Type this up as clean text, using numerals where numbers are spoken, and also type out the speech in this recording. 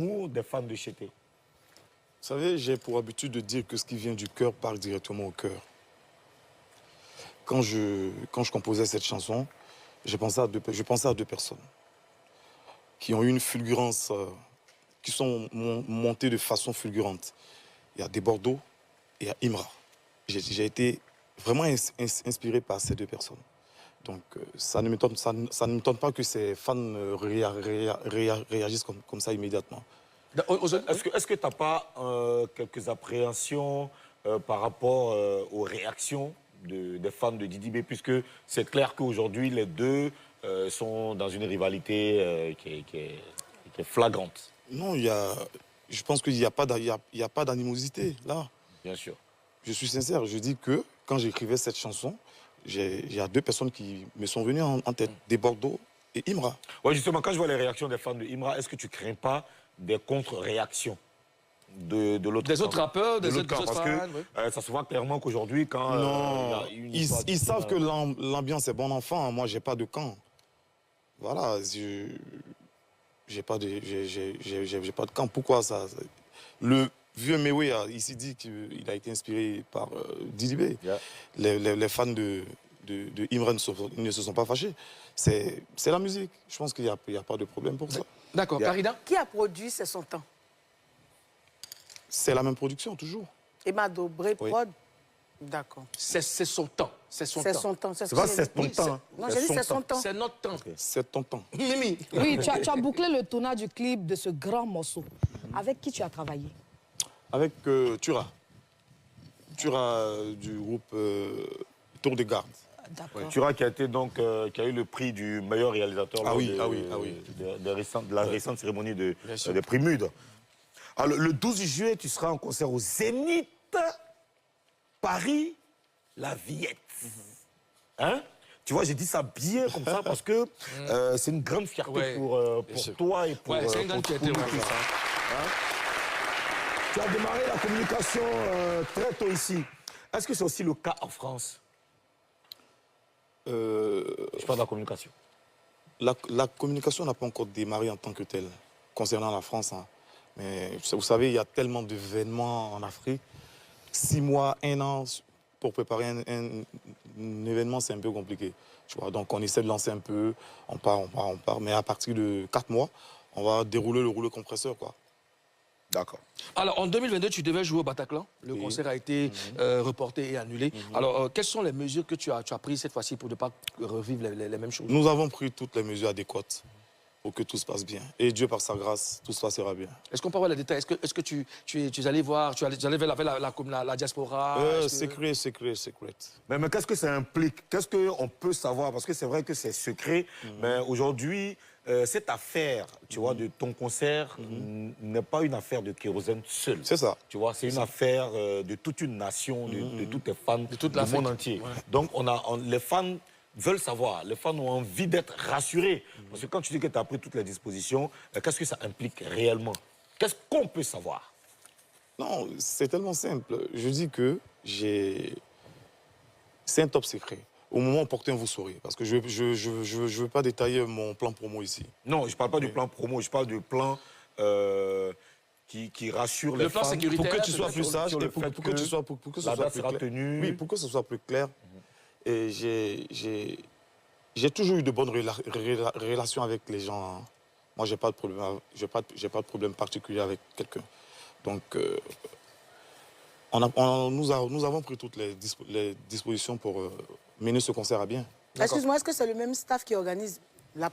Ou des fans de Chété? Vous savez, j'ai pour habitude de dire que ce qui vient du cœur part directement au cœur. Quand je composais cette chanson, je pensais à deux personnes qui ont eu une fulgurance, qui sont montées de façon fulgurante. Il y a des Bordeaux et il y a Imra. J'ai été vraiment inspiré par ces deux personnes. Donc ça ne m'étonne pas que ces fans réagissent comme ça immédiatement. Est-ce que tu n'as pas quelques appréhensions par rapport aux réactions des fans de Didi B, puisque c'est clair qu'aujourd'hui, les deux sont dans une rivalité qui est flagrante? Non, je pense qu'il n'y a pas d'animosité, là. Bien sûr. Je suis sincère, je dis que quand j'écrivais cette chanson, il y a deux personnes qui me sont venues en tête, des Bordeaux et Imra. Oui, justement, quand je vois les réactions des fans de Imra, est-ce que tu ne crains pas des contre-réactions de l'autre des autres rappeurs, des autres parce fans, que ça se voit clairement qu'aujourd'hui, quand non, il y a une ils savent que l'ambiance est bon enfant. Moi, j'ai pas de camp. Voilà, j'ai pas de camp. Pourquoi ça? Le vieux Mewe a ici dit qu'il a été inspiré par Didi B. Yeah. Les fans de Imran ne se sont pas fâchés. C'est la musique. Je pense qu'il n'y a pas de problème pour ça. D'accord, Karina? Qui a produit C'est son temps? C'est la même production, toujours. Emado, Bré Oui. Prod. D'accord. C'est son temps. C'est son C'est temps. son temps. C'est pas c'est ton temps. Hein. Non, j'ai dit c'est son temps. C'est notre temps. C'est ton temps. Mimi. Oui, tu as bouclé le tournage du clip de ce grand morceau. Avec qui tu as travaillé? Avec Tura. Tura du groupe Tour de Garde. D'accord. Tura qui a été donc qui a eu le prix du meilleur réalisateur lors de la récente cérémonie des prix MUD. Alors, le 12 juillet, tu seras en concert au Zénith Paris, la Villette. Hein? Tu vois, j'ai dit ça bien comme ça parce que c'est une grande fierté pour toi et pour, c'est une grande fierté, nous tous, hein. Tu as démarré la communication très tôt ici. Est-ce que c'est aussi le cas en France? Je parle de la communication. La communication n'a pas encore démarré en tant que telle, concernant la France. Hein. Mais vous savez, il y a tellement d'événements en Afrique. 6 mois, 1 an, pour préparer un événement, c'est un peu compliqué. Tu vois, donc on essaie de lancer un peu, on part. Mais à partir de 4 mois, on va dérouler le rouleau compresseur, quoi. D'accord. Alors, en 2022, tu devais jouer au Bataclan. Le concert a été reporté et annulé. Alors, quelles sont les mesures que tu as prises cette fois-ci pour ne pas revivre les mêmes choses? Nous avons pris toutes les mesures adéquates pour que tout se passe bien. Et Dieu, par sa grâce, tout se passera bien. Est-ce qu'on peut avoir les détails? Est-ce que tu es allé voir, tu allais vers la diaspora? Secret. Mais qu'est-ce que ça implique? Qu'est-ce qu'on peut savoir? Parce que c'est vrai que c'est secret, mais aujourd'hui, cette affaire, tu vois, de ton concert n'est pas une affaire de Kérosène seul. C'est ça. Tu vois, c'est une affaire de toute une nation, de toutes les fans du monde entier. Ouais. Donc, les fans veulent savoir, les fans ont envie d'être rassurés. Parce que quand tu dis que tu as pris toutes les dispositions, qu'est-ce que ça implique réellement? Qu'est-ce qu'on peut savoir? Non, c'est tellement simple. Je dis que c'est un top secret. Au moment opportun, vous saurez. Parce que je veux pas détailler mon plan promo ici. Non, je ne parle pas du plan promo, je parle du plan qui rassure les fans. Le plan sécuritaire. Pour que tu sois plus sage et pour que ce soit plus clair. Oui, pour que ce soit plus clair. Et j'ai toujours eu de bonnes relations avec les gens. Hein. Moi, j'ai pas de problème particulier avec quelqu'un. Donc, nous avons pris toutes les dispositions pour mener ce concert à bien. Excuse-moi, est-ce que c'est le même staff qui organise la